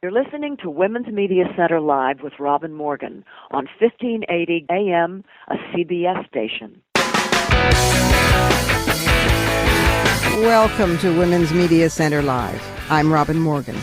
You're listening to Women's Media Center Live with Robin Morgan on 1580 AM, a CBS station. Welcome to Women's Media Center Live. I'm Robin Morgan.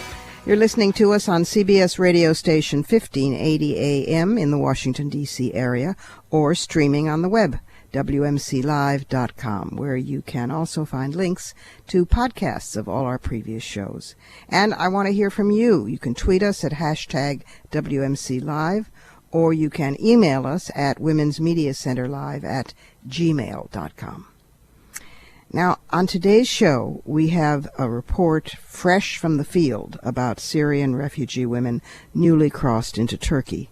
You're listening to us on CBS radio station 1580 AM in the Washington, D.C. area, or streaming on the web, WMCLive.com, where you can also find links to podcasts of all our previous shows. And I want to hear from you. You can tweet us at hashtag WMCLive, or you can email us at womensmediacenterlive@gmail.com. Now, on today's show, we have a report fresh from the field about Syrian refugee women newly crossed into Turkey.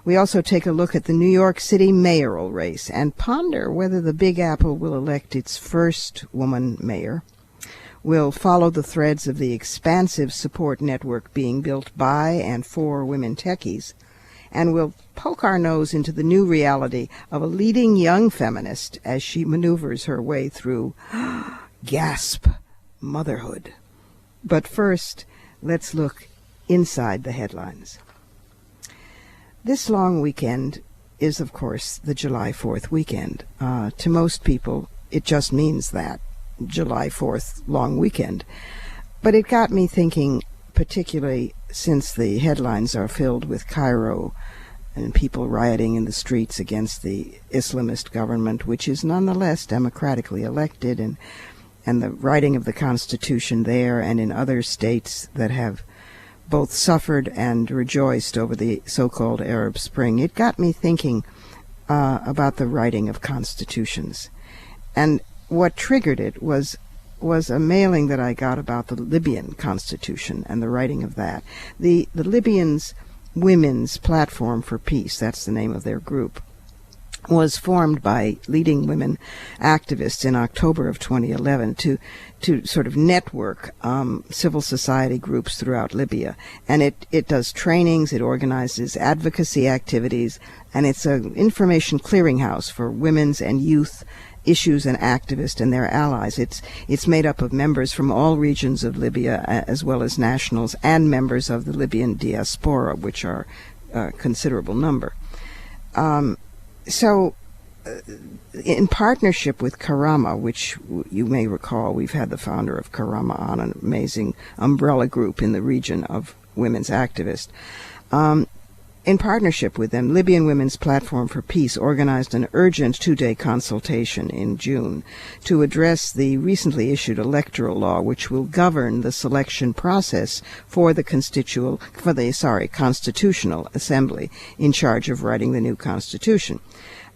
We also take a look at the New York City mayoral race and ponder whether the Big Apple will elect its first woman mayor. We'll follow the threads of the expansive support network being built by and for women techies, and we'll poke our nose into the new reality of a leading young feminist as she maneuvers her way through, gasp, motherhood. But first, let's look inside the headlines. This long weekend is, of course, the July 4th weekend. To most people, it just means that, July 4th long weekend. But it got me thinking, particularly since the headlines are filled with Cairo and people rioting in the streets against the Islamist government, which is nonetheless democratically elected, and the writing of the Constitution there and in other states that have both suffered and rejoiced over the so-called Arab Spring. It got me thinking about the writing of constitutions. And what triggered it was a mailing that I got about the Libyan constitution and the writing of that. The Libyans' Women's Platform for Peace, that's the name of their group, was formed by leading women activists in October of 2011 to sort of network civil society groups throughout Libya. And it does trainings, it organizes advocacy activities, and it's an information clearinghouse for women's and youth issues and activists and their allies. It's made up of members from all regions of Libya, as well as nationals and members of the Libyan diaspora, which are a considerable number. So, in partnership with Karama, which you may recall, we've had the founder of Karama on, an amazing umbrella group in the region of women's activists. In partnership with them, Libyan Women's Platform for Peace organized an urgent 2-day consultation in June to address the recently issued electoral law, which will govern the selection process for the Constitutional Assembly in charge of writing the new Constitution.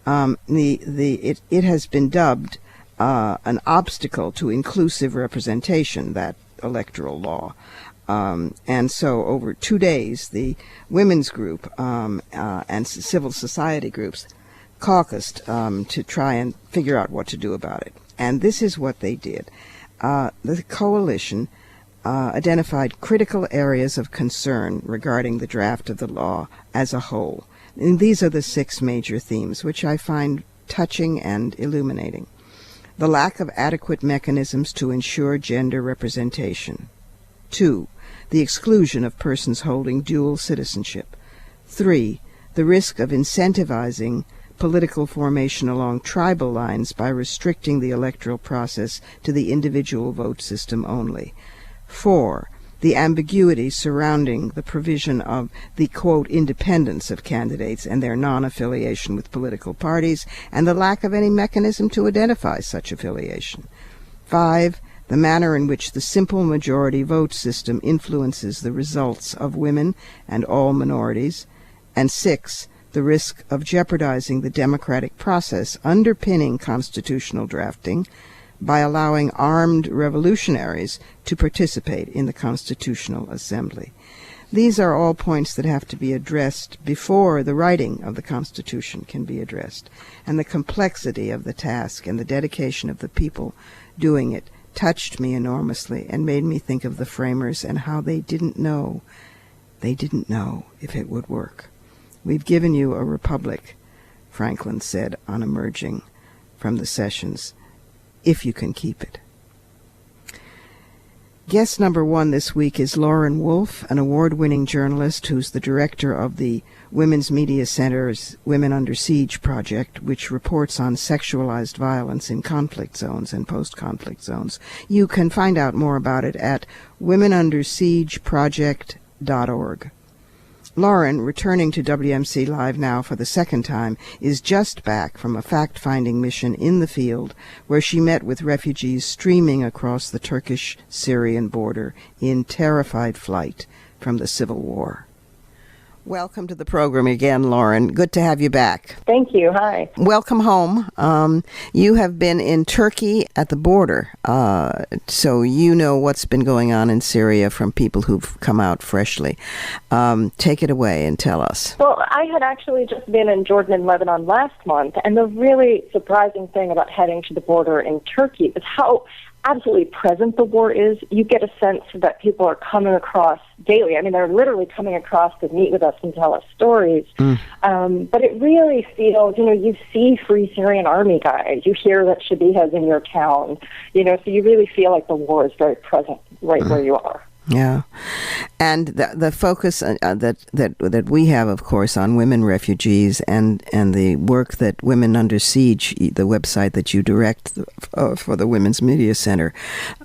It has been dubbed an obstacle to inclusive representation, that electoral law. And so over 2 days, the women's group and civil society groups caucused to try and figure out what to do about it. And this is what they did. The coalition identified critical areas of concern regarding the draft of the law as a whole. And these are the 6 major themes, which I find touching and illuminating. The lack of adequate mechanisms to ensure gender representation. 2, the exclusion of persons holding dual citizenship. 3, the risk of incentivizing political formation along tribal lines by restricting the electoral process to the individual vote system only. 4, the ambiguity surrounding the provision of the, quote, independence of candidates and their non-affiliation with political parties, and the lack of any mechanism to identify such affiliation. 5, the manner in which the simple majority vote system influences the results of women and all minorities. And 6, the risk of jeopardizing the democratic process underpinning constitutional drafting by allowing armed revolutionaries to participate in the Constitutional Assembly. These are all points that have to be addressed before the writing of the Constitution can be addressed. And the complexity of the task and the dedication of the people doing it touched me enormously and made me think of the framers and how they didn't know if it would work. We've given you a republic, Franklin said on emerging from the sessions, if you can keep it. Guest number one this week is Lauren Wolfe, an award-winning journalist who's the director of the Women's Media Center's Women Under Siege project, which reports on sexualized violence in conflict zones and post-conflict zones. You can find out more about it at womenundersiegeproject.org. Lauren, returning to WMC Live now for the second time, is just back from a fact-finding mission in the field where she met with refugees streaming across the Turkish-Syrian border in terrified flight from the civil war. Welcome to the program again, Lauren. Good to have you back. Thank you. Hi. Welcome home. You have been in Turkey at the border, so you know what's been going on in Syria from people who've come out freshly. Take it away and tell us. Well, I had actually just been in Jordan and Lebanon last month, and the really surprising thing about heading to the border in Turkey is how absolutely present the war is. You get a sense that people are coming across daily. I mean, they're literally coming across to meet with us and tell us stories. But it really feels, you see Free Syrian Army guys. You hear that Shabiha's in your town. So you really feel like the war is very present right where you are. Yeah, and the focus that we have, of course, on women refugees and the work that Women Under Siege, the website that you direct for the Women's Media Center,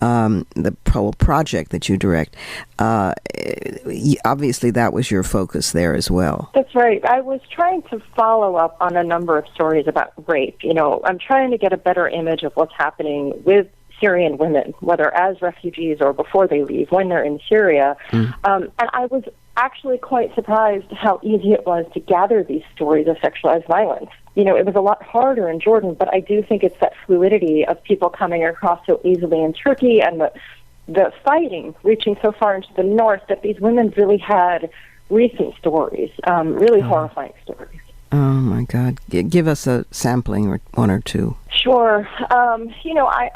the whole project that you direct, obviously that was your focus there as well. That's right. I was trying to follow up on a number of stories about rape. I'm trying to get a better image of what's happening with Syrian women, whether as refugees or before they leave, when they're in Syria. And I was actually quite surprised how easy it was to gather these stories of sexualized violence. It was a lot harder in Jordan, but I do think it's that fluidity of people coming across so easily in Turkey and the fighting reaching so far into the north that these women really had recent stories, really horrifying stories. Oh, my God. Give us a sampling, or one or two. Sure.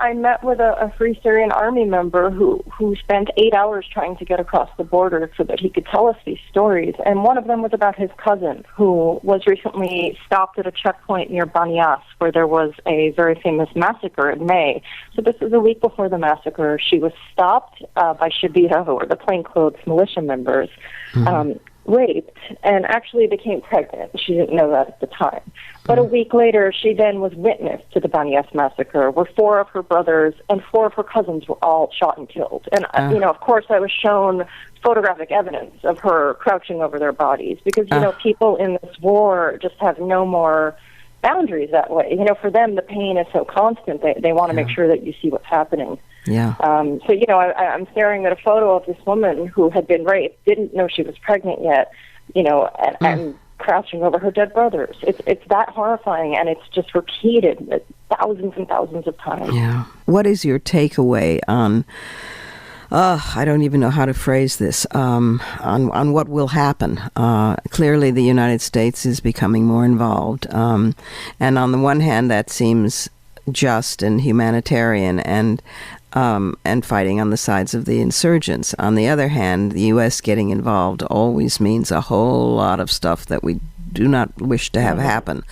I met with a Free Syrian Army member who spent 8 hours trying to get across the border so that he could tell us these stories. And one of them was about his cousin, who was recently stopped at a checkpoint near Banias, where there was a very famous massacre in May. So this is a week before the massacre. She was stopped by Shabiha, who were the plainclothes militia members, raped, and actually became pregnant. She didn't know that at the time. But a week later, she then was witness to the Banias massacre, where 4 of her brothers and 4 of her cousins were all shot and killed. And, of course, I was shown photographic evidence of her crouching over their bodies because, people in this war just have no more boundaries that way. For them, the pain is so constant. They want to make sure that you see what's happening. Yeah. I'm staring at a photo of this woman who had been raped, didn't know she was pregnant yet, and crouching over her dead brothers. It's that horrifying, and it's just repeated thousands and thousands of times. Yeah. What is your takeaway on, I don't even know how to phrase this, on what will happen? Clearly the United States is becoming more involved. And on the one hand, that seems just and humanitarian and fighting on the sides of the insurgents. On the other hand, the U.S. getting involved always means a whole lot of stuff that we do not wish to have happen.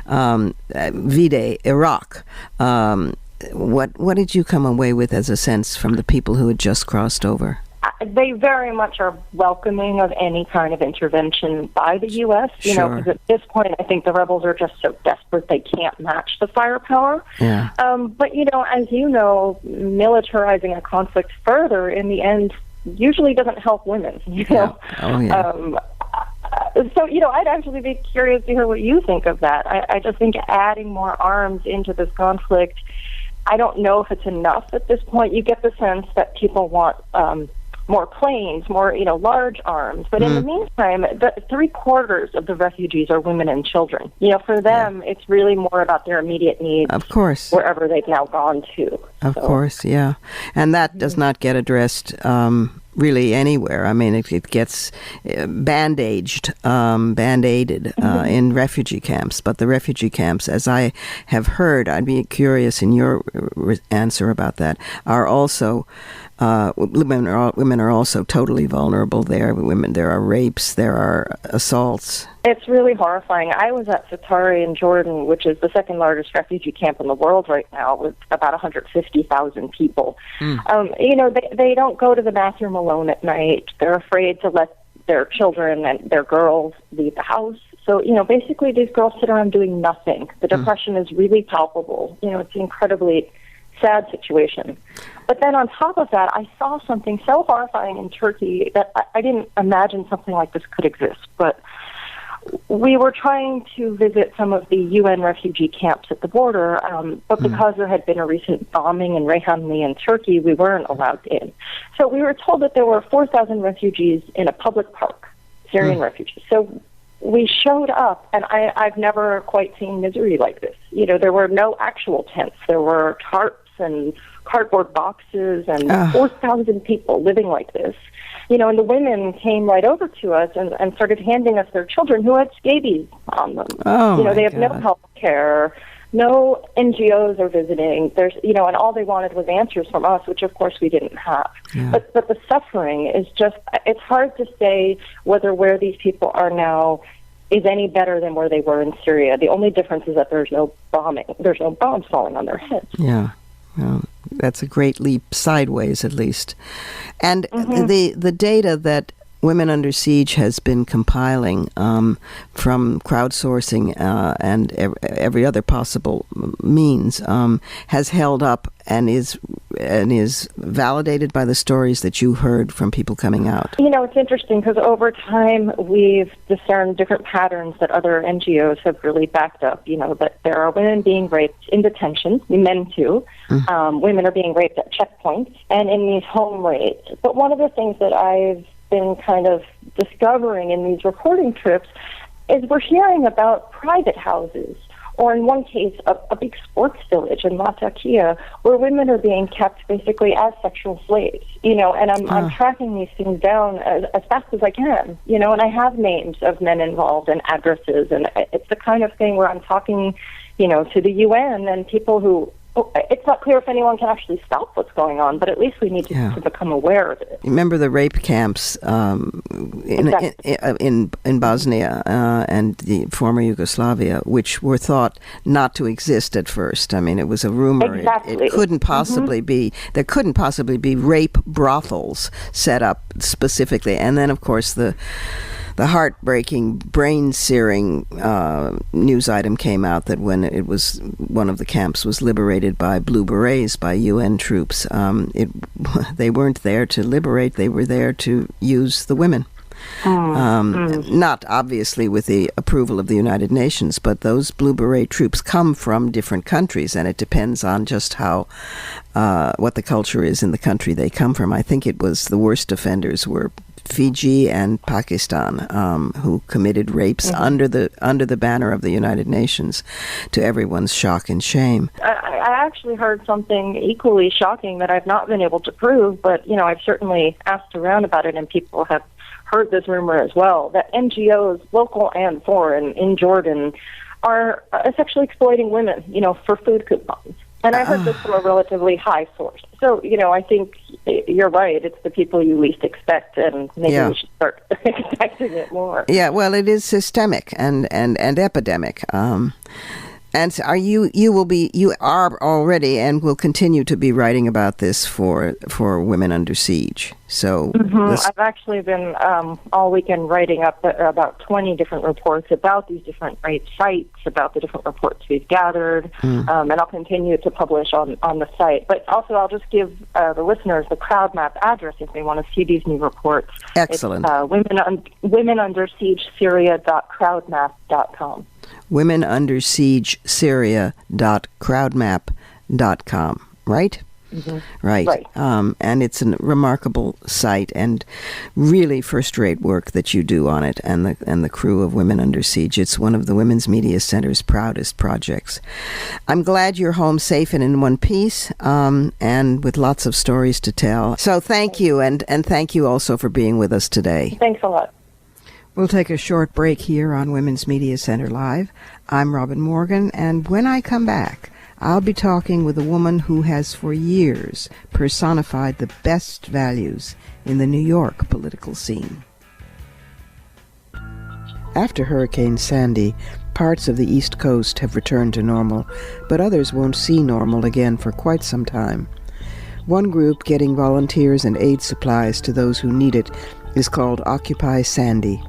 V-Day, Iraq. What did you come away with as a sense from the people who had just crossed over? They very much are welcoming of any kind of intervention by the U.S., because at this point I think the rebels are just so desperate they can't match the firepower. Yeah. But, as you know, militarizing a conflict further in the end usually doesn't help women, Yeah. Oh, yeah. So, I'd actually be curious to hear what you think of that. I just think adding more arms into this conflict, I don't know if it's enough at this point. You get the sense that people want more planes, more, large arms. But in the meantime, 3/4 of the refugees are women and children. For them, it's really more about their immediate needs. Of course. Wherever they've now gone to. Of course, yeah. And that does not get addressed really anywhere. I mean, it gets band-aided in refugee camps. But the refugee camps, as I have heard, I'd be curious in your answer about that, are also Women are also totally vulnerable there. There are rapes, there are assaults. It's really horrifying. I was at Satari in Jordan, which is the second largest refugee camp in the world right now, with about 150,000 people. They don't go to the bathroom alone at night. They're afraid to let their children and their girls leave the house. So, basically these girls sit around doing nothing. The depression is really palpable. It's an incredibly sad situation. But then on top of that, I saw something so horrifying in Turkey that I didn't imagine something like this could exist. But we were trying to visit some of the UN refugee camps at the border, but because there had been a recent bombing in Reyhanli in Turkey, we weren't allowed in. So we were told that there were 4,000 refugees in a public park, Syrian refugees. So we showed up, and I've never quite seen misery like this. There were no actual tents. There were tarps and cardboard boxes and 4,000 people living like this. And the women came right over to us and started handing us their children who had scabies on them. They have no health care, no NGOs are visiting. And all they wanted was answers from us, which of course we didn't have. Yeah. But the suffering is just, it's hard to say whether where these people are now is any better than where they were in Syria. The only difference is that there's no bombing. There's no bombs falling on their heads. Yeah. Well, that's a great leap sideways, at least. And the data that Women Under Siege has been compiling from crowdsourcing and every other possible means has held up and is validated by the stories that you heard from people coming out. It's interesting because over time we've discerned different patterns that other NGOs have really backed up. That there are women being raped in detention, men too. Women are being raped at checkpoints and in these home raids. But one of the things that I've been kind of discovering in these reporting trips is we're hearing about private houses, or in one case, a big sports village in Latakia, where women are being kept basically as sexual slaves, and I'm tracking these things down as fast as I can, and I have names of men involved and addresses, and it's the kind of thing where I'm talking, to the UN and people who, it's not clear if anyone can actually stop what's going on, but at least we need to become aware of it. Remember the rape camps in Bosnia and the former Yugoslavia, which were thought not to exist at first. I mean, it was a rumor. Exactly. It couldn't possibly be. There couldn't possibly be rape brothels set up specifically. And then, of course, the heartbreaking, brain-searing news item came out that when it was one of the camps was liberated by Blue Berets, by UN troops, they weren't there to liberate; they were there to use the women. Not obviously with the approval of the United Nations, but those Blue Beret troops come from different countries, and it depends on just how what the culture is in the country they come from. I think it was the worst offenders were Fiji and Pakistan, who committed rapes under the banner of the United Nations, to everyone's shock and shame. I actually heard something equally shocking that I've not been able to prove, but I've certainly asked around about it, and people have heard this rumor as well, that NGOs, local and foreign, in Jordan are sexually exploiting women, for food coupons. And I heard this from a relatively high source. So, I think you're right. It's the people you least expect, and maybe we should start expecting it more. Yeah, well, it is systemic and epidemic. And you are already and will continue to be writing about this for Women Under Siege. So I've actually been all weekend writing up about 20 different reports about these different rape sites, about the different reports we've gathered, and I'll continue to publish on the site. But also I'll just give the listeners the CrowdMap address if they want to see these new reports. Excellent. It's womenundersiegesyria.crowdmap.com. womenunderSiegeSyria.crowdmap.com, right? Right. And it's a remarkable site and really first-rate work that you do on it, and the crew of Women Under Siege. It's one of the Women's Media Center's proudest projects. I'm glad you're home safe and in one piece, and with lots of stories to tell. So thank you, and thank you also for being with us today. Thanks a lot. We'll take a short break here on Women's Media Center Live. I'm Robin Morgan, and when I come back, I'll be talking with a woman who has for years personified the best values in the New York political scene. After Hurricane Sandy, parts of the East Coast have returned to normal, but others won't see normal again for quite some time. One group getting volunteers and aid supplies to those who need it is called Occupy Sandy.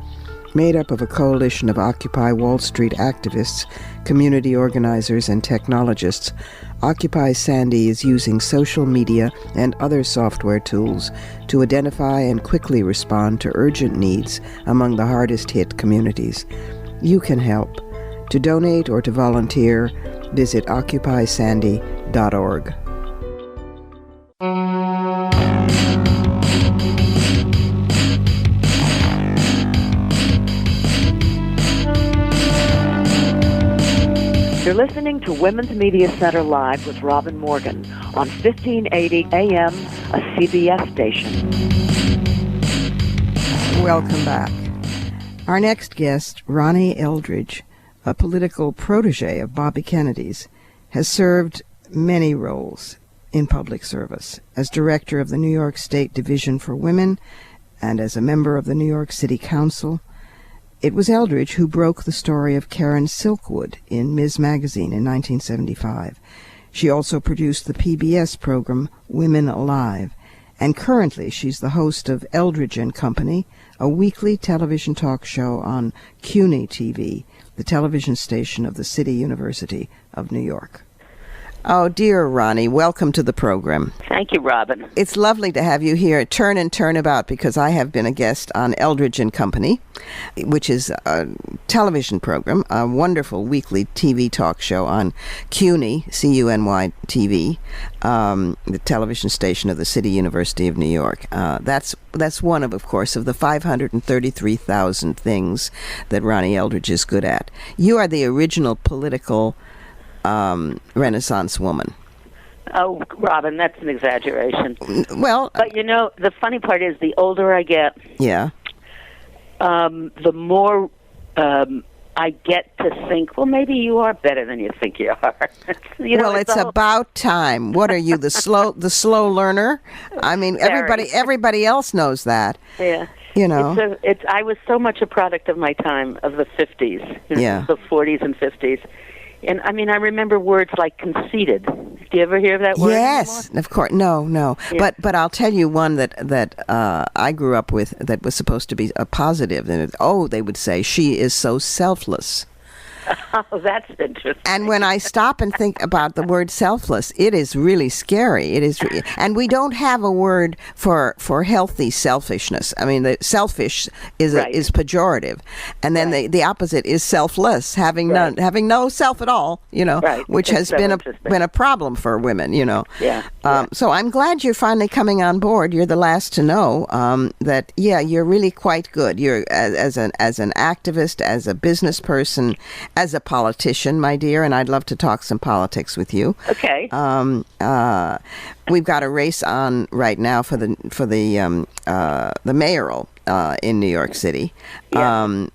Made up of a coalition of Occupy Wall Street activists, community organizers, and technologists, Occupy Sandy is using social media and other software tools to identify and quickly respond to urgent needs among the hardest-hit communities. You can help. To donate or to volunteer, visit occupysandy.org. You're listening to Women's Media Center Live with Robin Morgan on 1580 AM, a CBS station. Welcome back. Our next guest, Ronnie Eldridge, a political protege of Bobby Kennedy's, has served many roles in public service as director of the New York State Division for Women and as a member of the New York City Council. It was Eldridge who broke the story of Karen Silkwood in Ms. Magazine in 1975. She also produced the PBS program Women Alive, and currently she's the host of Eldridge and Company, a weekly television talk show on CUNY TV, the television station of the City University of New York. Oh, dear Ronnie, welcome to the program. Thank you, Robin. It's lovely to have you here, turn and turn about, because I have been a guest on Eldridge and Company, which is a television program, a wonderful weekly TV talk show on CUNY, C-U-N-Y TV, the television station of the City University of New York. That's one of course, of the 533,000 things that Ronnie Eldridge is good at. You are the original political Renaissance woman. Oh, Robin, that's an exaggeration. Well, but you know, the funny part is, the older I get, yeah, the more I get to think, well, maybe you are better than you think you are. It's about time. What are you, the slow learner? I mean, everybody else knows that. Yeah. You know, I was so much a product of my time, of the 50s, the 40s and 50s. And, I mean, I remember words like conceited. Do you ever hear that word Yes, anymore? of course. No. Yeah. But I'll tell you one that I grew up with that was supposed to be a positive. And they would say, she is so selfless. Oh, that's interesting. And when I stop and think about the word selfless, it is really scary. It is, and we don't have a word for healthy selfishness. I mean, the selfish is pejorative, and then the opposite is selfless, having no self at all. Which has been a problem for women. Yeah. So I'm glad you're finally coming on board. You're the last to know that. Yeah, you're really quite good. You're as an activist, as a business person, as a politician, my dear, and I'd love to talk some politics with you. Okay. We've got a race on right now for the mayoral in New York City. Yeah.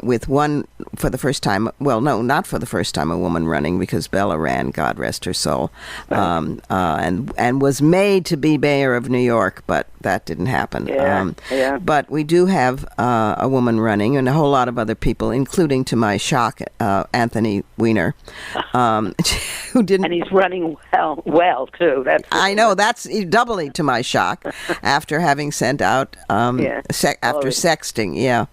With one, for the first time, well, no, not for the first time, a woman running, because Bella ran, God rest her soul, right. and was made to be mayor of New York, but that didn't happen. Yeah. But we do have a woman running, and a whole lot of other people, including, to my shock, Anthony Weiner, who didn't. And he's running well too. I know, that's doubly to my shock, after having sent out after sexting. Yeah.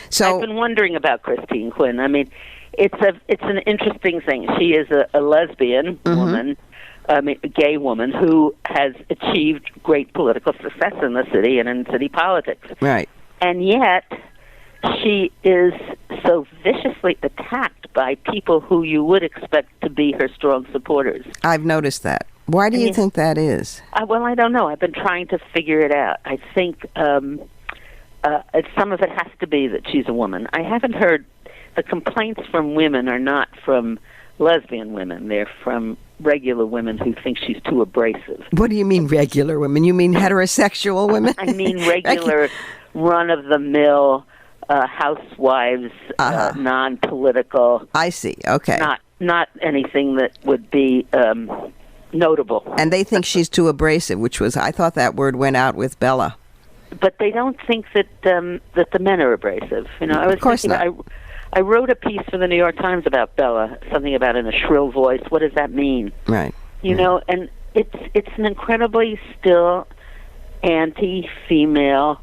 So I've been wondering about Christine Quinn. I mean, it's an interesting thing. She is a lesbian woman, a gay woman who has achieved great political success in the city and in city politics. Right. And yet, she is so viciously attacked by people who you would expect to be her strong supporters. I've noticed that. Why do you think that is? Well, I don't know. I've been trying to figure it out. I think some of it has to be that she's a woman. I haven't heard the complaints from women are not from lesbian women. They're from regular women who think she's too abrasive. What do you mean regular women? You mean heterosexual women? I mean regular, run-of-the-mill housewives, non-political. I see. Okay. not anything that would be notable. And they think she's too abrasive, which was, I thought that word went out with Bella. But they don't think that that the men are abrasive. I was of course thinking, not. I wrote a piece for the New York Times about Bella, something about in a shrill voice. What does that mean? Right. And it's an incredibly still anti-female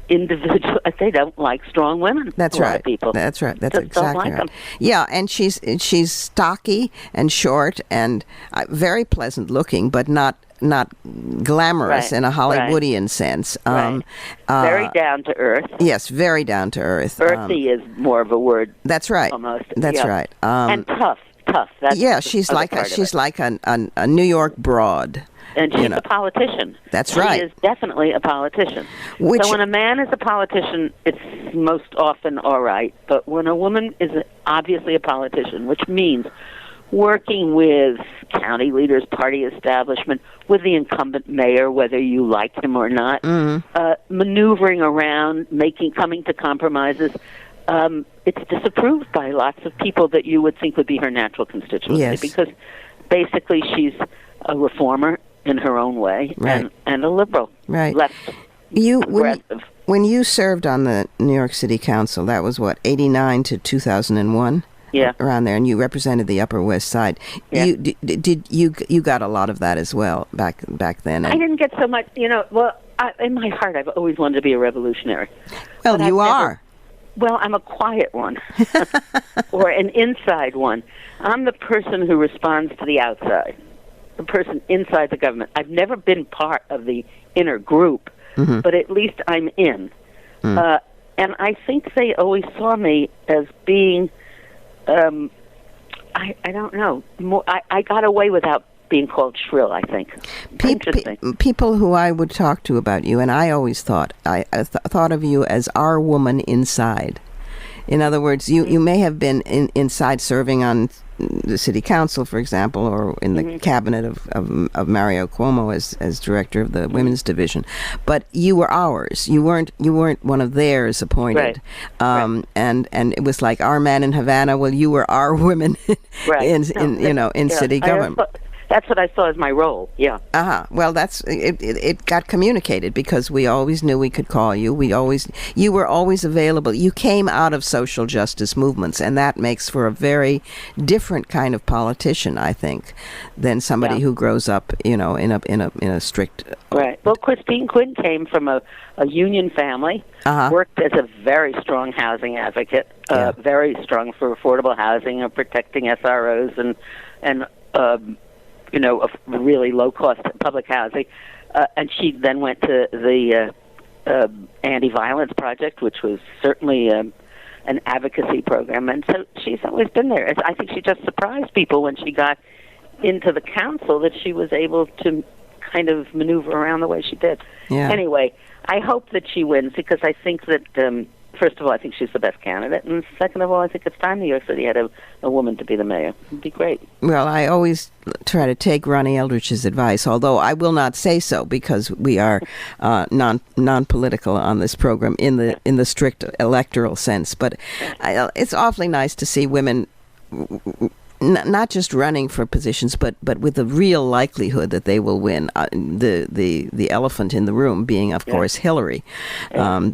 individual. They don't like strong women. That's a right. Lot of people. That's right. That's just exactly don't like right. them. Yeah, and she's stocky and short and very pleasant looking, but not glamorous in a Hollywoodian sense. Very down to earth. Yes, very down to earth. Earthy is more of a word. That's right. Almost. That's right. And tough. That's she's like a New York broad. And she's a politician. That's right. She is definitely a politician. So when a man is a politician, it's most often all right. But when a woman is obviously a politician, which means working with county leaders, party establishment, with the incumbent mayor, whether you like him or not, maneuvering around, coming to compromises, it's disapproved by lots of people that you would think would be her natural constituency. Yes. Because basically she's a reformer in her own way, right. and a liberal, left, aggressive. When you served on the New York City Council, that was what, 89 to 2001? Yeah, around there, and you represented the Upper West Side. Yeah. You got a lot of that as well back then? I didn't get so much, in my heart, I've always wanted to be a revolutionary. Well, you are. Well, I'm a quiet one, or an inside one. I'm the person who responds to the outside, the person inside the government. I've never been part of the inner group, but at least I'm in. And I think they always saw me as being, I don't know, I got away without being called shrill, I think. People who I would talk to about you, and I always thought, I thought of you as our woman inside. In other words, you may have been inside serving on the city council, for example, or in the cabinet of Mario Cuomo as director of the women's division, but you were ours. You weren't one of theirs appointed. Right. And it was like our man in Havana. Well, you were our women in city government. That's what I saw as my role. Yeah. Well, that's it. It got communicated because we always knew we could call you. You were always available. You came out of social justice movements, and that makes for a very different kind of politician, I think, than somebody who grows up, in a strict. Right. Well, Christine Quinn came from a union family. Worked as a very strong housing advocate. Very strong for affordable housing and protecting SROs and of really low-cost public housing. And she then went to the Anti-Violence Project, which was certainly an advocacy program. And so she's always been there. I think she just surprised people when she got into the council that she was able to kind of maneuver around the way she did. Yeah. Anyway, I hope that she wins because I think that... first of all, I think she's the best candidate, and second of all, I think it's time New York City had a woman to be the mayor. It'd be great. Well, I always try to take Ronnie Eldridge's advice, although I will not say so because we are non-political on this program in the strict electoral sense. But it's awfully nice to see women not just running for positions, but with a real likelihood that they will win. The elephant in the room being, of course, Hillary.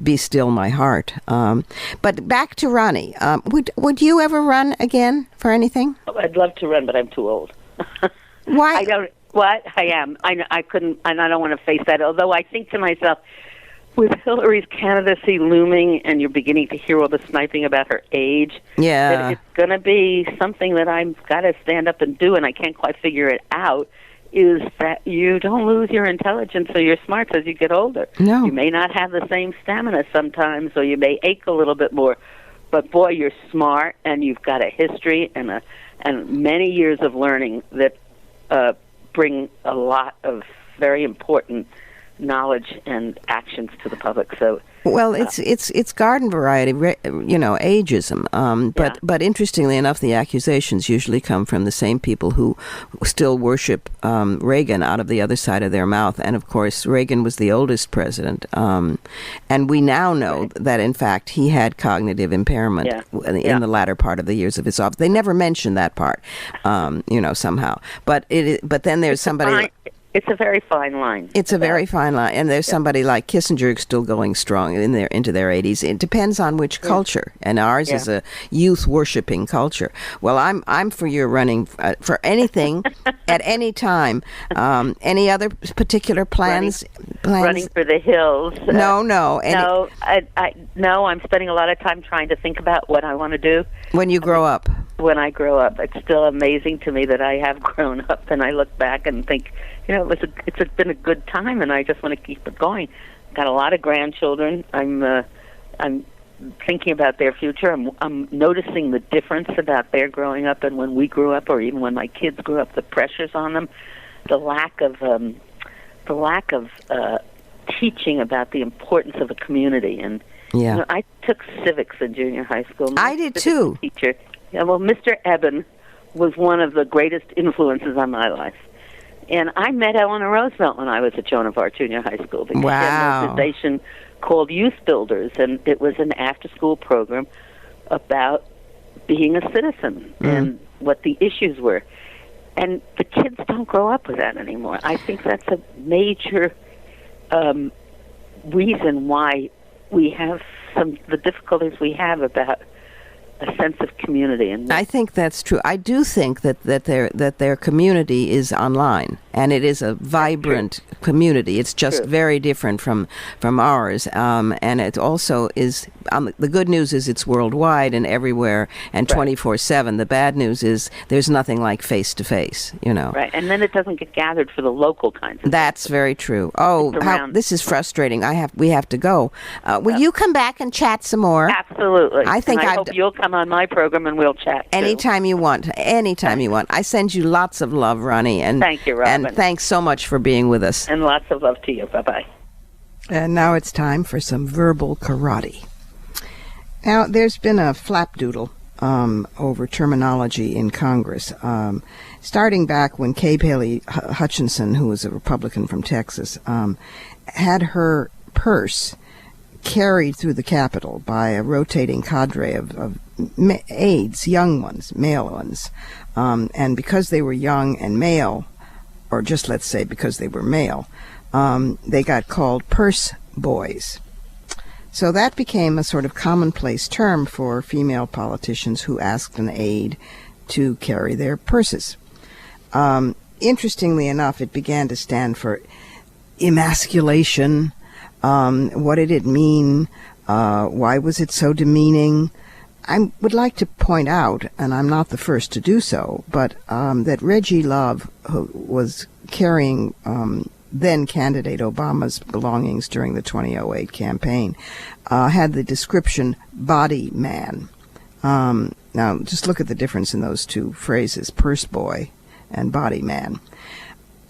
Be still my heart. But back to Ronnie. Would you ever run again for anything? I'd love to run, but I'm too old. Why? I don't. What? I am. I couldn't, and I don't want to face that. Although I think to myself, with Hillary's candidacy looming and you're beginning to hear all the sniping about her age, that it's going to be something that I've got to stand up and do, and I can't quite figure it out, is that you don't lose your intelligence or your smarts as you get older. No. You may not have the same stamina sometimes, or you may ache a little bit more, but boy, you're smart, and you've got a history and many years of learning that bring a lot of very important knowledge and actions to the public. So, well, it's garden variety, ageism. But interestingly enough, the accusations usually come from the same people who still worship Reagan out of the other side of their mouth. And of course, Reagan was the oldest president, and we now know that in fact he had cognitive impairment in the latter part of the years of his office. They never mention that part, somehow. But then there's somebody. It's a very fine line. It's a very fine line, and there's somebody like Kissinger still going strong into their 80s. It depends on which culture, and ours is a youth worshiping culture. Well, I'm for your running for anything at any time. Any other particular plans? Running for the hills? No. No. I'm spending a lot of time trying to think about what I want to do when you grow up. When I grow up, it's still amazing to me that I have grown up, and I look back and think, it's been a good time, and I just want to keep it going. Got a lot of grandchildren. I'm thinking about their future. I'm noticing the difference about their growing up and when we grew up, or even when my kids grew up. The pressures on them, the lack of teaching about the importance of a community. And I took civics in junior high school. I did too. Teacher. Yeah, well, Mr. Eben was one of the greatest influences on my life. And I met Eleanor Roosevelt when I was at Joan of Arc Junior High School, because she had an organization called Youth Builders, and it was an after-school program about being a citizen and what the issues were. And the kids don't grow up with that anymore. I think that's a major reason why we have the difficulties we have about a sense of community. And I think that's true. I do think that their community is online, and it is a vibrant community. It's just very different from ours, and it also is. The good news is it's worldwide and everywhere and 24/7. The bad news is there's nothing like face to face. Right, and then it doesn't get gathered for the local kinds of. That's very true. Oh, this is frustrating. We have to go. Will you come back and chat some more? Absolutely. I hope you'll come on my program and we'll chat. Anytime you want. Anytime you want. I send you lots of love, Ronnie. And thank you, Robin. And thanks so much for being with us. And lots of love to you. Bye-bye. And now it's time for some verbal karate. Now, there's been a flapdoodle over terminology in Congress, starting back when Kay Paley Hutchinson, who was a Republican from Texas, had her purse carried through the Capitol by a rotating cadre of aides, young ones, male ones. And because they were young and male, or just let's say because they were male, they got called purse boys. So that became a sort of commonplace term for female politicians who asked an aide to carry their purses. Interestingly enough, it began to stand for emasculation. What did it mean? Why was it so demeaning? I would like to point out, and I'm not the first to do so, but that Reggie Love, who was carrying then candidate Obama's belongings during the 2008 campaign, had the description body man. Now, just look at the difference in those two phrases, purse boy and body man.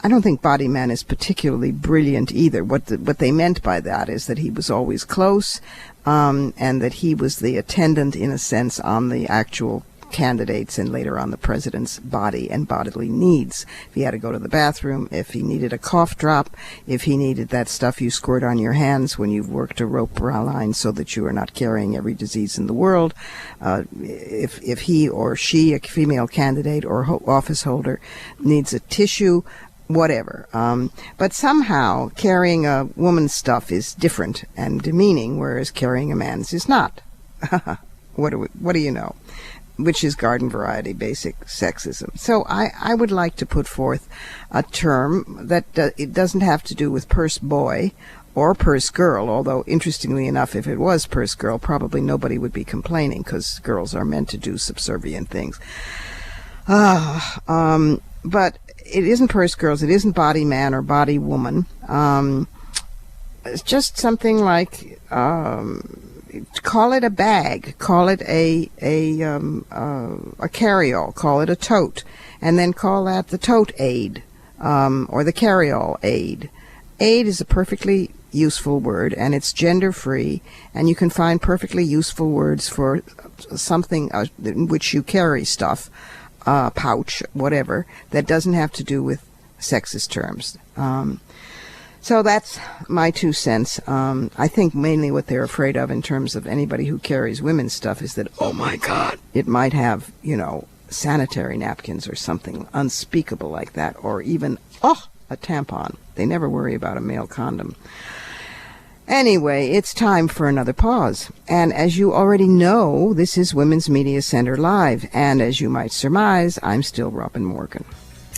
I don't think body man is particularly brilliant either. What they meant by that is that he was always close, and that he was the attendant, in a sense, on the actual candidates and later on the president's body and bodily needs. If he had to go to the bathroom, if he needed a cough drop, if he needed that stuff you squirt on your hands when you've worked a rope line so that you are not carrying every disease in the world, if he or she, a female candidate or office holder, needs a tissue, whatever. But somehow carrying a woman's stuff is different and demeaning, whereas carrying a man's is not. What do you know? Which is garden variety basic sexism. So I would like to put forth a term that it doesn't have to do with purse boy or purse girl, although interestingly enough, if it was purse girl, probably nobody would be complaining because girls are meant to do subservient things. But it isn't purse girls, it isn't body man or body woman. It's just something like call it a bag, call it a carry-all, call it a tote, and then call that the tote aid or the carry-all aid. Aid is a perfectly useful word, and it's gender-free, and you can find perfectly useful words for something in which you carry stuff, pouch, whatever, that doesn't have to do with sexist terms. So that's my 2 cents. I think mainly what they're afraid of in terms of anybody who carries women's stuff is that, oh my God, it might have, sanitary napkins or something unspeakable like that, or even, a tampon. They never worry about a male condom. Anyway, it's time for another pause. And as you already know, this is Women's Media Center Live. And as you might surmise, I'm still Robin Morgan.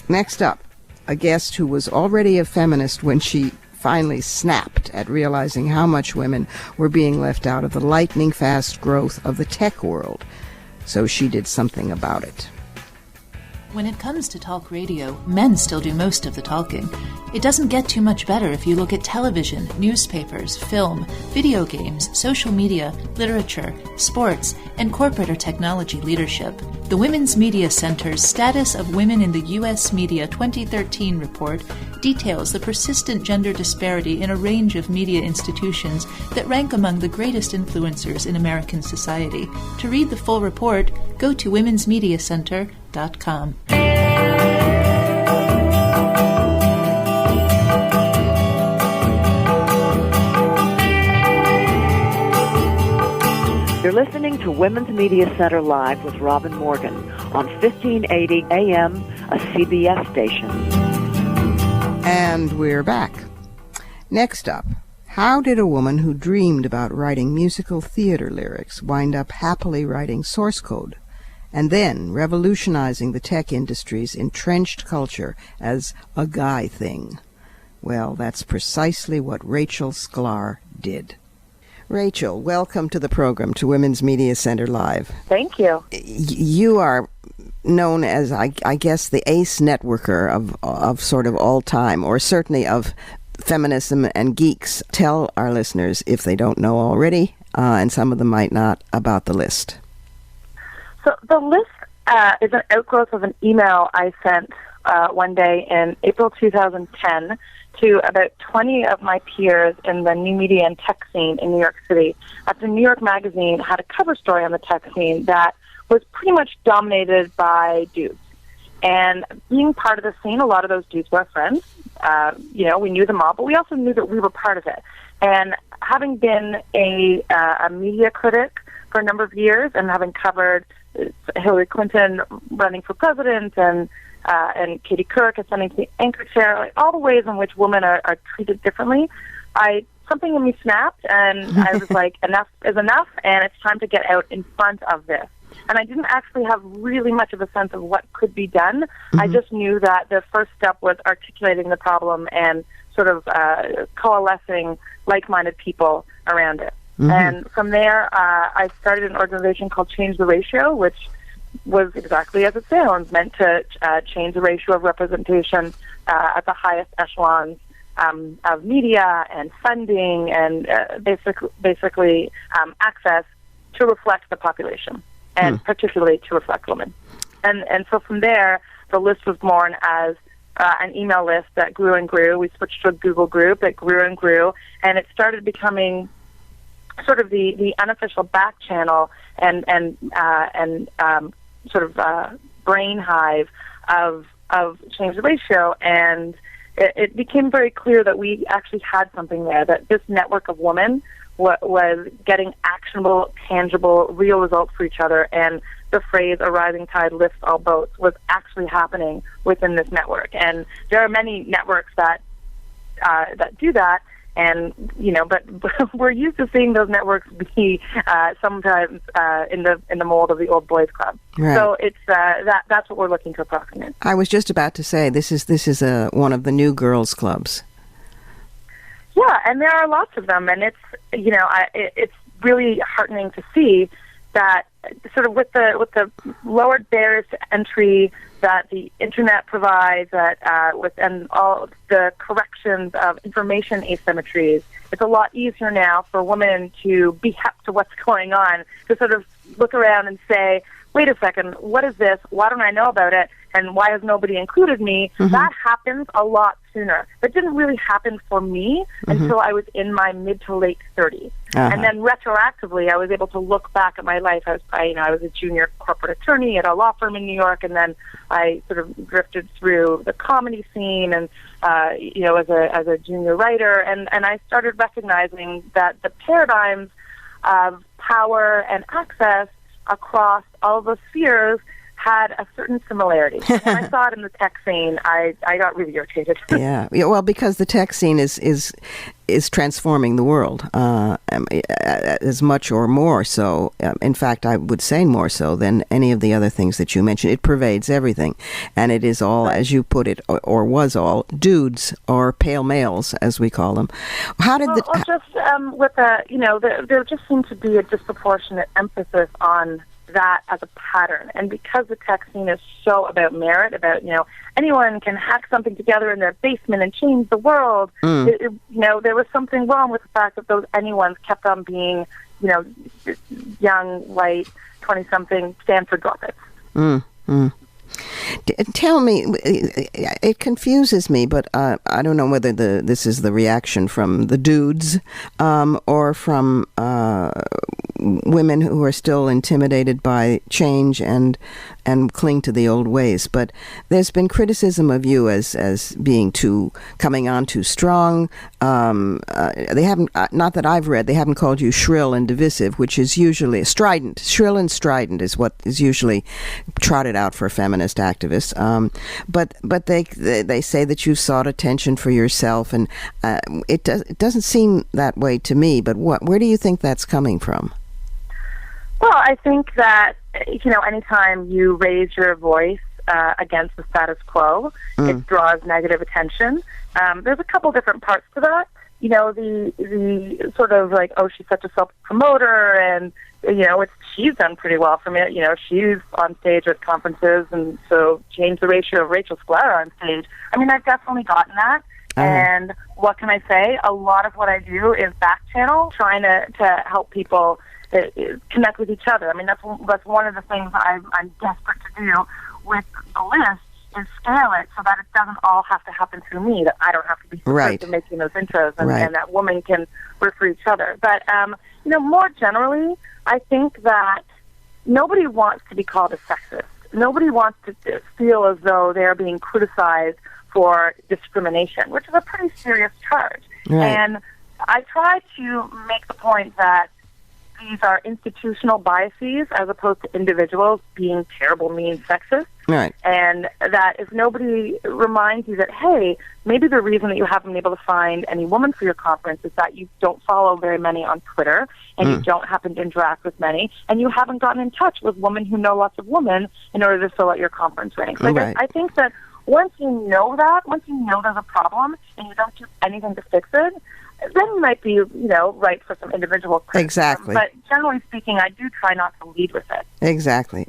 Next up, a guest who was already a feminist when she finally snapped at realizing how much women were being left out of the lightning-fast growth of the tech world. So she did something about it. When it comes to talk radio, men still do most of the talking. It doesn't get too much better if you look at television, newspapers, film, video games, social media, literature, sports, and corporate or technology leadership. The Women's Media Center's Status of Women in the U.S. Media 2013 report details the persistent gender disparity in a range of media institutions that rank among the greatest influencers in American society. To read the full report, go to womensmediacenter.com. You're listening to Women's Media Center Live with Robin Morgan on 1580 AM, a CBS station. And we're back. Next up, how did a woman who dreamed about writing musical theater lyrics wind up happily writing source code, and then revolutionizing the tech industry's entrenched culture as a guy thing? Well, that's precisely what Rachel Sklar did. Rachel, welcome to the program, to Women's Media Center Live. Thank you. You are known as, I guess, the ace networker of sort of all time, or certainly of feminism and geeks. Tell our listeners, if they don't know already, and some of them might not, about the list. So the list is an outgrowth of an email I sent one day in April 2010 to about 20 of my peers in the new media and tech scene in New York City. After New York Magazine had a cover story on the tech scene that was pretty much dominated by dudes. And being part of the scene, a lot of those dudes were our friends. We knew them all, but we also knew that we were part of it. And having been a media critic for a number of years and having covered Hillary Clinton running for president and Katie Couric ascending to the anchor chair, like all the ways in which women are treated differently, something in me snapped, and I was like, enough is enough, and it's time to get out in front of this. And I didn't actually have really much of a sense of what could be done. Mm-hmm. I just knew that the first step was articulating the problem and sort of coalescing like-minded people around it. Mm-hmm. And from there, I started an organization called Change the Ratio, which was exactly as it sounds, meant to change the ratio of representation at the highest echelons of media and funding and basically access to reflect the population, and particularly to reflect women. And so from there, the list was born as an email list that grew and grew. We switched to a Google group that grew and grew, and it started becoming sort of the unofficial back channel and sort of brain hive of Change the Ratio, and it became very clear that we actually had something there, that this network of women was getting actionable, tangible, real results for each other, and the phrase "a rising tide lifts all boats" was actually happening within this network. And there are many networks that do that, and but we're used to seeing those networks be sometimes in the mold of the old boys club. Right. So it's that's what we're looking to approximate. I was just about to say this is one of the new girls clubs. Yeah, and there are lots of them, and it's it's really heartening to see that sort of with the lowered barriers to entry that the internet provides, and all the corrections of information asymmetries, it's a lot easier now for women to be hep to what's going on, to sort of look around and say, wait a second, what is this? Why don't I know about it? and why has nobody included me, that happens a lot sooner. That didn't really happen for me until I was in my mid to late 30s. And then retroactively, I was able to look back at my life. I was a junior corporate attorney at a law firm in New York, and then I sort of drifted through the comedy scene and, as a junior writer. And I started recognizing that the paradigms of power and access across all the spheres had a certain similarity. When I saw it in the tech scene, I got really irritated. Yeah, well, because the tech scene is transforming the world as much or more so. In fact, I would say more so than any of the other things that you mentioned. It pervades everything, and it is all, as you put it, or was all, dudes or pale males, as we call them. How did there just seemed to be a disproportionate emphasis on that as a pattern. And because the tech scene is so about merit, about, anyone can hack something together in their basement and change the world, there was something wrong with the fact that those anyones kept on being, young, white, 20-something Stanford dropouts. Tell me, it confuses me, but I don't know whether this is the reaction from the dudes or from women who are still intimidated by change and cling to the old ways. But there's been criticism of you as being coming on too strong. They haven't, not that I've read, they haven't called you shrill and divisive, which is usually strident. Shrill and strident is what is usually trotted out for feminist activists. But they say that you sought attention for yourself, and it doesn't seem that way to me. But where do you think that's coming from? Well, I think that, anytime you raise your voice against the status quo, it draws negative attention. There's a couple different parts to that. The sort of like, oh, she's such a self-promoter, and, she's done pretty well from it. She's on stage at conferences, and so change the ratio of Rachel Sklar on stage. I mean, I've definitely gotten that. And what can I say? A lot of what I do is back channel, trying to help people connect with each other. I mean, that's one of the things I'm desperate to do with the list, is scale it so that it doesn't all have to happen through me, that I don't have to be the person making those intros, and that women can work for each other. But, more generally, I think that nobody wants to be called a sexist. Nobody wants to feel as though they're being criticized for discrimination, which is a pretty serious charge. Right. And I try to make the point that these are institutional biases as opposed to individuals being terrible, mean, sexist. Right. And that if nobody reminds you that, hey, maybe the reason that you haven't been able to find any woman for your conference is that you don't follow very many on Twitter, and you don't happen to interact with many, and you haven't gotten in touch with women who know lots of women in order to fill out your conference ranks. I think that once you know there's a problem and you don't do anything to fix it, then you might be, right for some individual criticism. Exactly. But generally speaking, I do try not to lead with it. Exactly.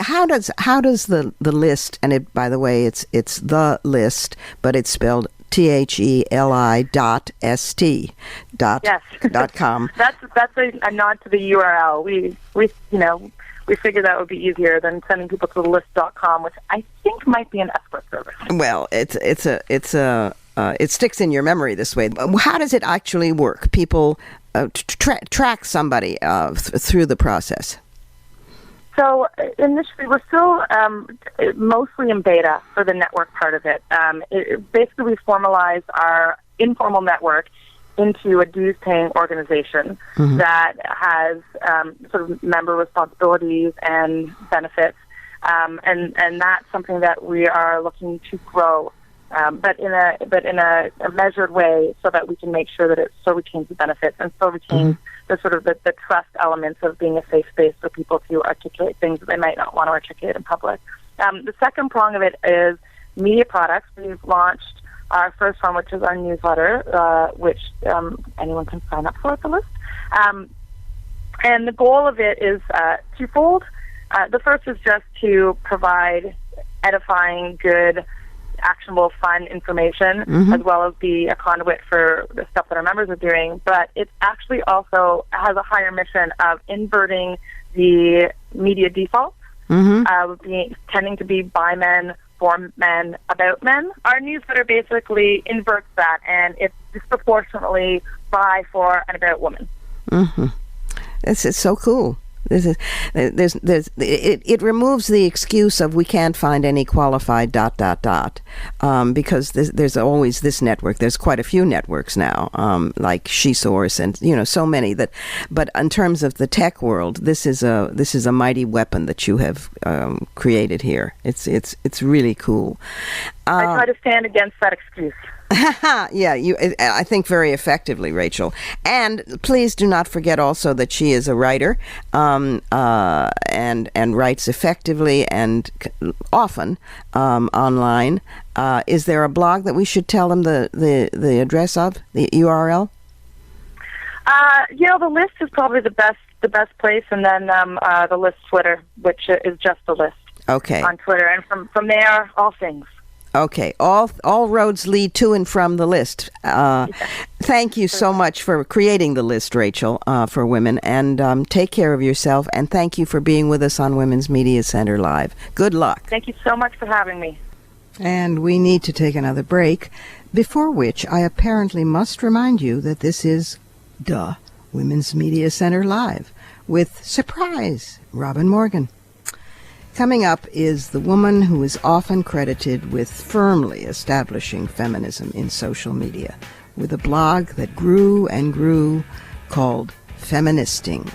How does the list, and it, by the way, it's the list, but it's spelled THELI.ST.com. That's a nod to the URL. We figured that would be easier than sending people to the list.com, which I think might be an escort service. Well, it sticks in your memory this way. How does it actually work? People track somebody through the process. So initially, we're still mostly in beta for the network part of it. Basically, we formalized our informal network into a dues-paying organization that has sort of member responsibilities and benefits, and that's something that we are looking to grow. But in a measured way, so that we can make sure that it still retains the benefits and still retains the sort of the trust elements of being a safe space for people to articulate things that they might not want to articulate in public. The second prong of it is media products. We've launched our first one, which is our newsletter, which anyone can sign up for at the list. And the goal of it is twofold. The first is just to provide edifying, good, actionable, fun information, as well as be a conduit for the stuff that our members are doing. But it actually also has a higher mission of inverting the media default tending to be by men, for men, about men. Our newsletter basically inverts that, and it's disproportionately by, for, and about women. Mm-hmm. This is so cool. It removes the excuse of we can't find any qualified ... because there's always this network. There's quite a few networks now, like SheSource and so many that. But in terms of the tech world, this is a mighty weapon that you have created here. It's really cool. I try to stand against that excuse. Yeah, I think very effectively, Rachel. And please do not forget also that she is a writer, and writes effectively and often online. Is there a blog that we should tell them the address of, the URL? The list is probably the best place, and then the list Twitter, which is just the list. Okay. On Twitter, and from there, all things. Okay, all roads lead to and from the list. Thank you so much for creating the list, Rachel, for women, and take care of yourself, and thank you for being with us on Women's Media Center Live. Good luck. Thank you so much for having me. And we need to take another break, before which I apparently must remind you that this is, Women's Media Center Live, with, surprise, Robin Morgan. Coming up is the woman who is often credited with firmly establishing feminism in social media, with a blog that grew and grew called Feministing.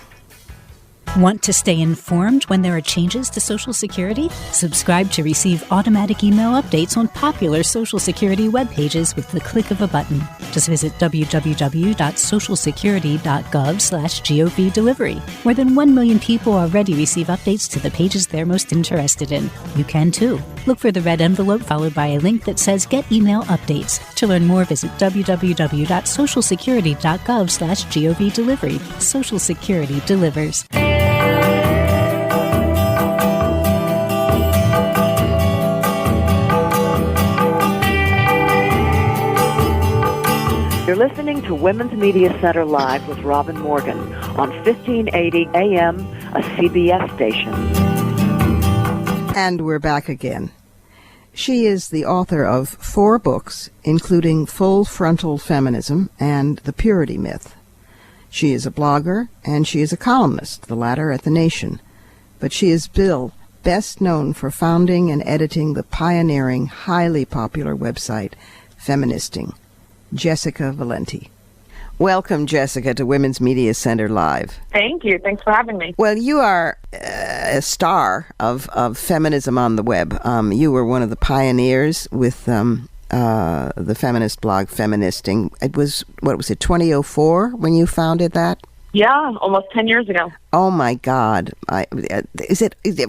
Want to stay informed when there are changes to Social Security? Subscribe to receive automatic email updates on popular Social Security web pages with the click of a button. Just visit www.socialsecurity.gov/GOV delivery. More than 1 million people already receive updates to the pages they're most interested in. You can too. Look for the red envelope followed by a link that says Get Email Updates. To learn more, visit www.socialsecurity.gov/GOV delivery. Social Security delivers. You're listening to Women's Media Center Live with Robin Morgan on 1580 AM, a CBS station. And we're back again. She is the author of 4 books, including Full Frontal Feminism and The Purity Myth. She is a blogger, and she is a columnist, the latter at The Nation. But she is best known for founding and editing the pioneering, highly popular website, Feministing. Jessica Valenti. Welcome, Jessica, to Women's Media Center Live. Thank you. Thanks for having me. Well, you are a star of feminism on the web. You were one of the pioneers with the feminist blog Feministing. It was, 2004 when you founded that? Yeah, almost 10 years ago. Oh my God! Of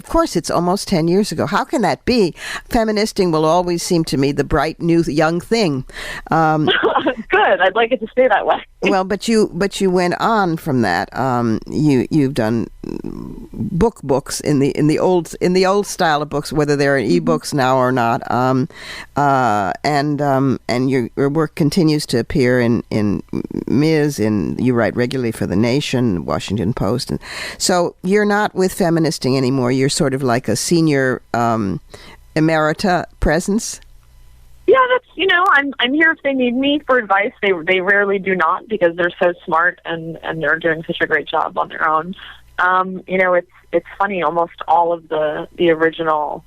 course, it's almost 10 years ago. How can that be? Feministing will always seem to me the bright, new, young thing. Good. I'd like it to stay that way. Well, but you went on from that. You've done books in the old style of books, whether they're ebooks now or not. And your work continues to appear in Ms. You write regularly for The Nation, Washington Post, and so you're not with Feministing anymore. You're sort of like a senior emerita presence. Yeah, that's I'm here if they need me for advice. They rarely do not, because they're so smart and they're doing such a great job on their own. It's funny. Almost all of the original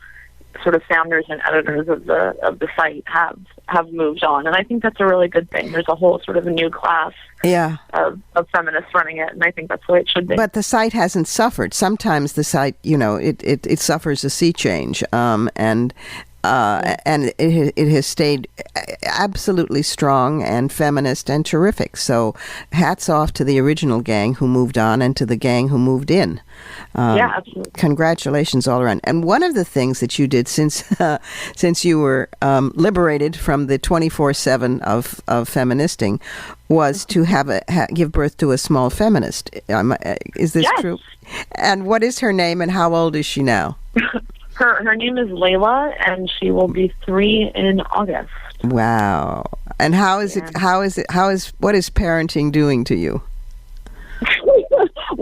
sort of founders and editors of the site have moved on, and I think that's a really good thing. There's a whole sort of a new class of feminists running it, and I think that's the way it should be. But the site hasn't suffered. Sometimes the site, it suffers a sea change, and it has stayed absolutely strong and feminist and terrific. So hats off to the original gang who moved on and to the gang who moved in. Yeah, absolutely. Congratulations all around. And one of the things that you did since you were liberated from the 24/7 of Feministing was to give birth to a small feminist. Is this true? And what is her name and how old is she now? Her name is Layla, and she will be 3 in August. Wow! And what is parenting doing to you?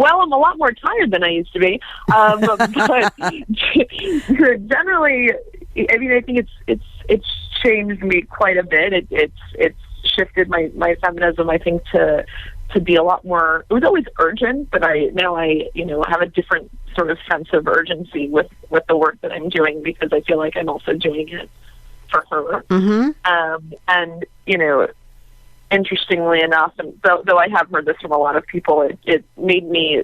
Well, I'm a lot more tired than I used to be. But generally, I mean, I think it's changed me quite a bit. It's shifted my feminism, I think, to be a lot more. It was always urgent, but now I have a different sort of sense of urgency with the work that I'm doing, because I feel like I'm also doing it for her. Mm-hmm. And interestingly enough, and though I have heard this from a lot of people, it made me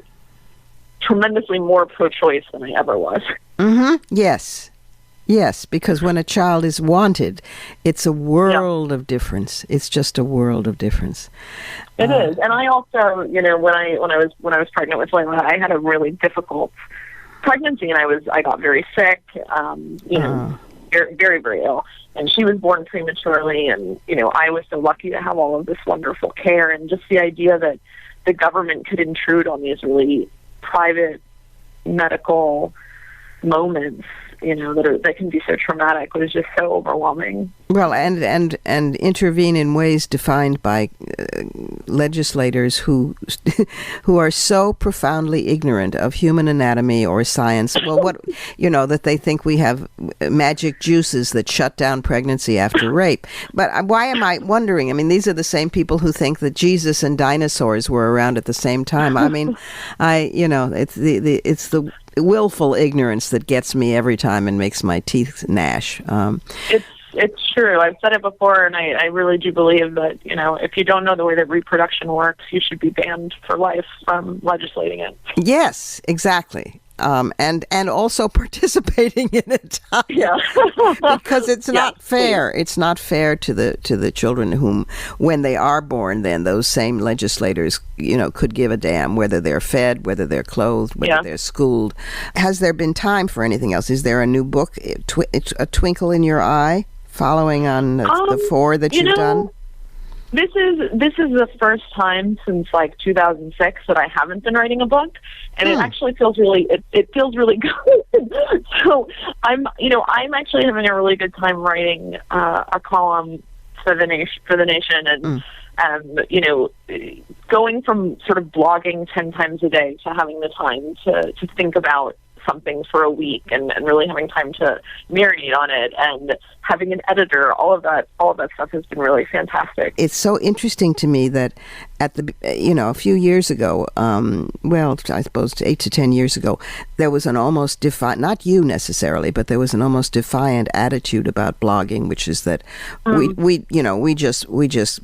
tremendously more pro-choice than I ever was. Mm-hmm. Yes, because when a child is wanted, it's a world of difference. It's just a world of difference. It is. And I also, when I was pregnant with Layla, I had a really difficult pregnancy, and I got very sick, very, very, very ill. And she was born prematurely, and, I was so lucky to have all of this wonderful care, and just the idea that the government could intrude on these really private medical moments, that can be so traumatic, was just so overwhelming. Well, and intervene in ways defined by legislators who are so profoundly ignorant of human anatomy or science. Well, that they think we have magic juices that shut down pregnancy after rape. But why am I wondering? I mean, these are the same people who think that Jesus and dinosaurs were around at the same time. I mean, it's the willful ignorance that gets me every time and makes my teeth gnash. It's true. I've said it before, and I really do believe that, if you don't know the way that reproduction works, you should be banned for life from legislating it. Yes, exactly. And also participating in it. Yeah. Because it's not fair. It's not fair to the children whom, when they are born, then those same legislators, could give a damn whether they're fed, whether they're clothed, whether they're schooled. Has there been time for anything else? Is there a new book, A Twinkle in Your Eye, following on the 4 that you've done? This is the first time since 2006 that I haven't been writing a book, and it actually feels really it feels really good. So I'm actually having a really good time writing a column for the nation, and going from sort of blogging 10 times a day to having the time to think about something for a week, and really having time to marinate on it, and having an editor, all of that stuff has been really fantastic. It's so interesting to me that at the a few years ago, I suppose 8 to 10 years ago, there was an almost defiant, not you necessarily, but there was an almost defiant attitude about blogging, which is that we just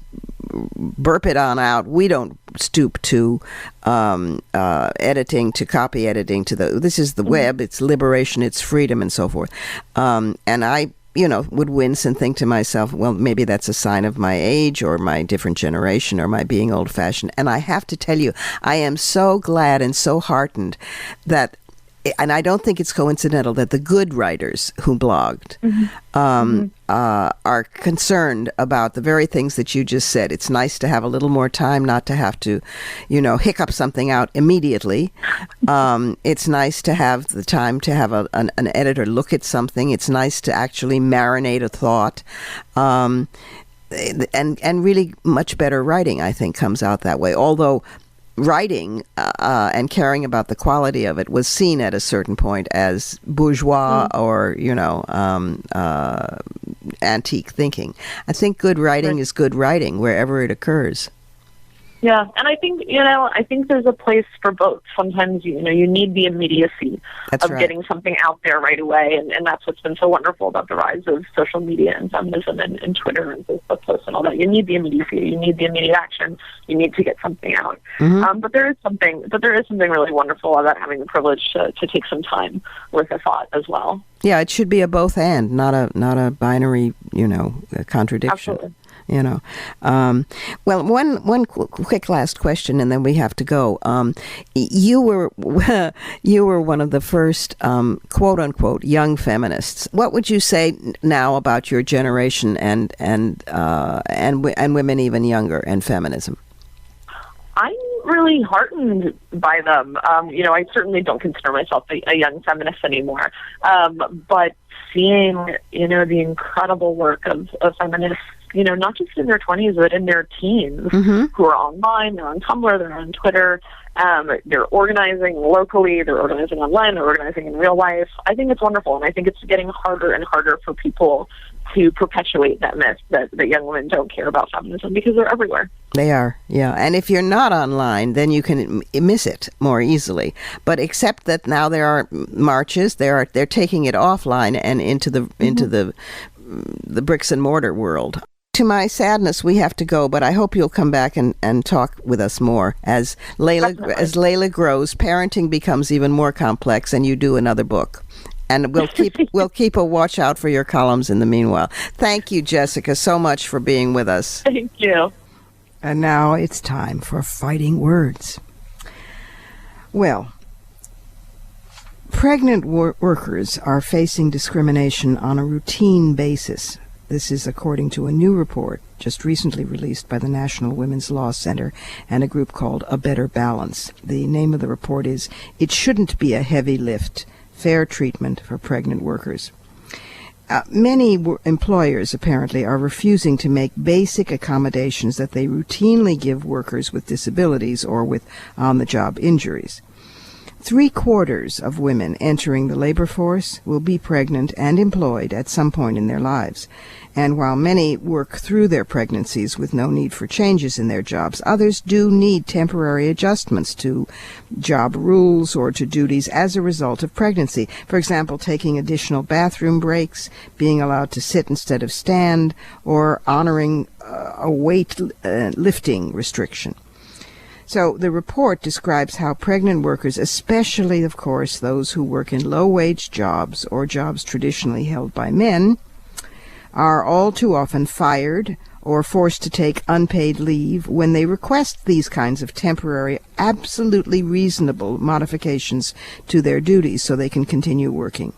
burp it on out. We don't stoop to editing, to copy editing, this is the web, it's liberation, it's freedom, and so forth. And I, would wince and think to myself, well, maybe that's a sign of my age or my different generation or my being old-fashioned. And I have to tell you, I am so glad and so heartened that, and I don't think it's coincidental, that the good writers who blogged are concerned about the very things that you just said. It's nice to have a little more time, not to have to, hiccup something out immediately. It's nice to have the time to have an editor look at something. It's nice to actually marinate a thought. And really much better writing, I think, comes out that way. Although writing and caring about the quality of it was seen at a certain point as bourgeois or antique thinking. I think good writing is good writing wherever it occurs. Yeah, and I think there's a place for both. Sometimes you need the immediacy of getting something out there right away, and that's what's been so wonderful about the rise of social media and feminism and Twitter and Facebook posts and all that. You need the immediacy, you need the immediate action, you need to get something out. Mm-hmm. But there is something really wonderful about having the privilege to take some time with a thought as well. Yeah, it should be a both and, not a binary, contradiction. Absolutely. Well, one quick last question, and then we have to go. You were one of the first quote unquote young feminists. What would you say now about your generation and women even younger and feminism? I'm really heartened by them. I certainly don't consider myself a young feminist anymore, but seeing the incredible work of feminists, not just in their 20s, but in their teens, who are online, they're on Tumblr, they're on Twitter, They're organizing locally, they're organizing online, they're organizing in real life. I think it's wonderful, and I think it's getting harder and harder for people to perpetuate that myth that young women don't care about feminism, because they're everywhere. They are, yeah. And if you're not online, then you can miss it more easily. But except that now there are marches, they're taking it offline and into the bricks and mortar world. To my sadness, we have to go, but I hope you'll come back and talk with us more as Layla grows. Parenting becomes even more complex, and you do another book. And we'll keep a watch out for your columns in the meanwhile. Thank you, Jessica, so much for being with us. Thank you. And now it's time for Fighting Words. Well, pregnant workers are facing discrimination on a routine basis. This is according to a new report just recently released by the National Women's Law Center and a group called A Better Balance. The name of the report is "It Shouldn't Be a Heavy Lift: Fair Treatment for Pregnant Workers." Many employers apparently are refusing to make basic accommodations that they routinely give workers with disabilities or with on-the-job injuries. 3/4 of women entering the labor force will be pregnant and employed at some point in their lives. And while many work through their pregnancies with no need for changes in their jobs, others do need temporary adjustments to job rules or to duties as a result of pregnancy. For example, taking additional bathroom breaks, being allowed to sit instead of stand, or honoring a weight lifting restriction. So the report describes how pregnant workers, especially, of course, those who work in low-wage jobs or jobs traditionally held by men, are all too often fired or forced to take unpaid leave when they request these kinds of temporary, absolutely reasonable modifications to their duties so they can continue working.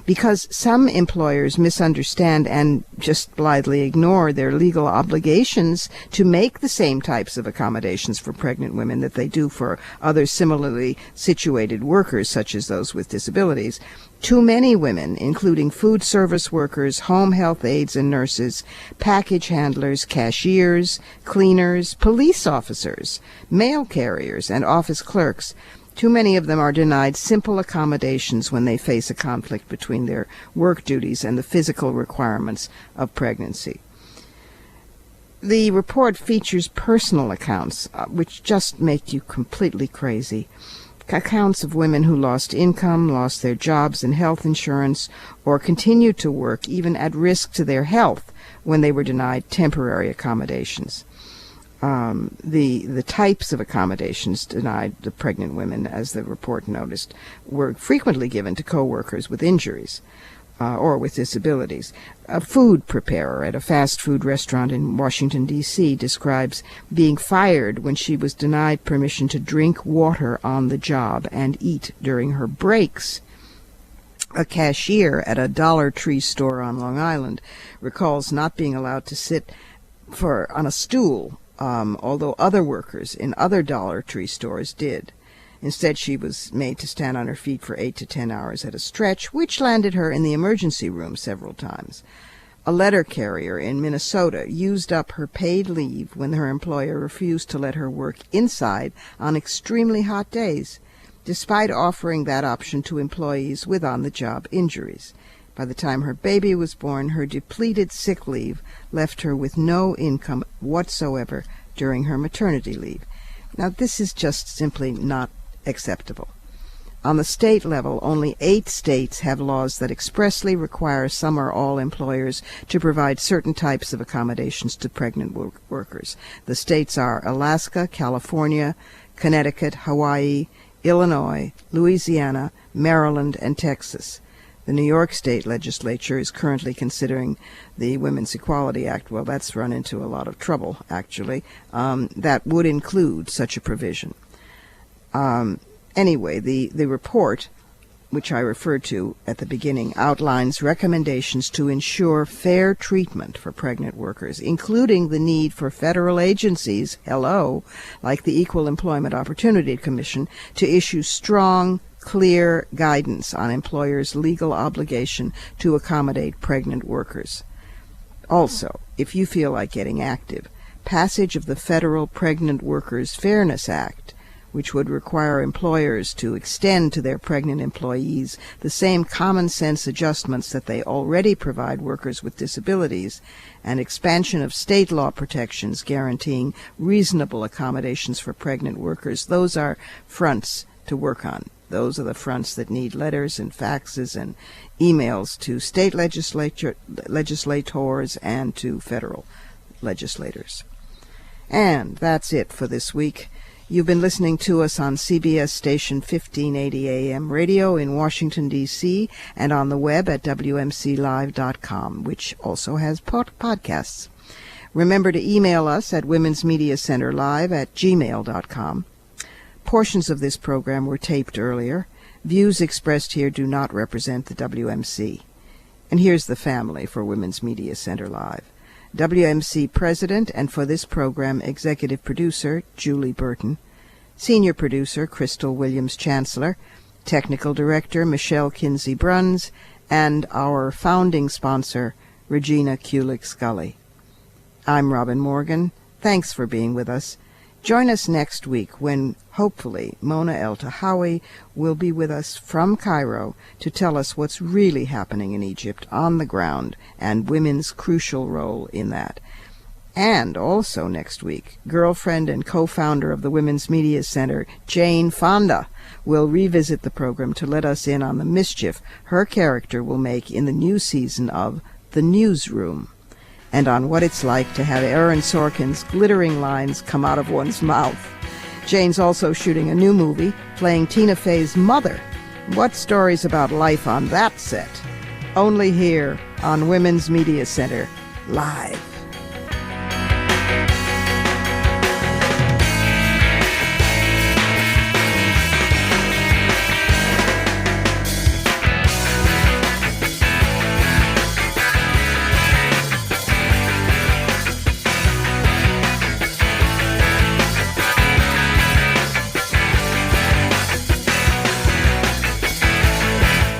Because some employers misunderstand and just blithely ignore their legal obligations to make the same types of accommodations for pregnant women that they do for other similarly situated workers, such as those with disabilities, too many women, including food service workers, home health aides and nurses, package handlers, cashiers, cleaners, police officers, mail carriers, and office clerks, too many of them are denied simple accommodations when they face a conflict between their work duties and the physical requirements of pregnancy. The report features personal accounts, which just make you completely crazy. Accounts of women who lost income, lost their jobs and health insurance, or continued to work even at risk to their health when they were denied temporary accommodations. The types of accommodations denied to pregnant women, as the report noticed, were frequently given to co-workers with injuries or with disabilities. A food preparer at a fast food restaurant in Washington, D.C. describes being fired when she was denied permission to drink water on the job and eat during her breaks. A cashier at a Dollar Tree store on Long Island recalls not being allowed to sit on a stool, although other workers in other Dollar Tree stores did. Instead, she was made to stand on her feet for 8 to 10 hours at a stretch, which landed her in the emergency room several times. A letter carrier in Minnesota used up her paid leave when her employer refused to let her work inside on extremely hot days, despite offering that option to employees with on-the-job injuries. By the time her baby was born, her depleted sick leave left her with no income whatsoever during her maternity leave. Now, this is just simply not acceptable. On the state level, only 8 states have laws that expressly require some or all employers to provide certain types of accommodations to pregnant workers. The states are Alaska, California, Connecticut, Hawaii, Illinois, Louisiana, Maryland, and Texas. The New York State legislature is currently considering the Women's Equality Act. Well, that's run into a lot of trouble, actually. That would include such a provision. Anyway, the report, which I referred to at the beginning, outlines recommendations to ensure fair treatment for pregnant workers, including the need for federal agencies, like the Equal Employment Opportunity Commission, to issue strong, clear guidance on employers' legal obligation to accommodate pregnant workers. Also, if you feel like getting active, passage of the Federal Pregnant Workers Fairness Act which would require employers to extend to their pregnant employees the same common-sense adjustments that they already provide workers with disabilities, and expansion of state law protections guaranteeing reasonable accommodations for pregnant workers. Those are fronts to work on. Those are the fronts that need letters and faxes and emails to state legislators and to federal legislators. And that's it for this week. You've been listening to us on CBS station 1580 AM radio in Washington, D.C., and on the web at WMClive.com, which also has podcasts. Remember to email us at womensmediacenterlive@gmail.com. Portions of this program were taped earlier. Views expressed here do not represent the WMC. And here's the family for Women's Media Center Live. WMC President and for this program Executive Producer Julie Burton, Senior Producer Crystal Williams-Chancellor, Technical Director Michelle Kinsey-Bruns, and our founding sponsor Regina Kulik-Scully. I'm Robin Morgan. Thanks for being with us. Join us next week when, hopefully, Mona El-Tahawi will be with us from Cairo to tell us what's really happening in Egypt on the ground and women's crucial role in that. And also next week, girlfriend and co-founder of the Women's Media Center, Jane Fonda, will revisit the program to let us in on the mischief her character will make in the new season of The Newsroom, and on what it's like to have Aaron Sorkin's glittering lines come out of one's mouth. Jane's also shooting a new movie, playing Tina Fey's mother. What stories about life on that set? Only here on Women's Media Center Live.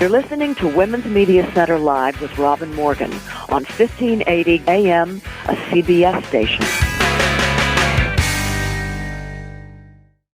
You're listening to Women's Media Center Live with Robin Morgan on 1580 AM, a CBS station.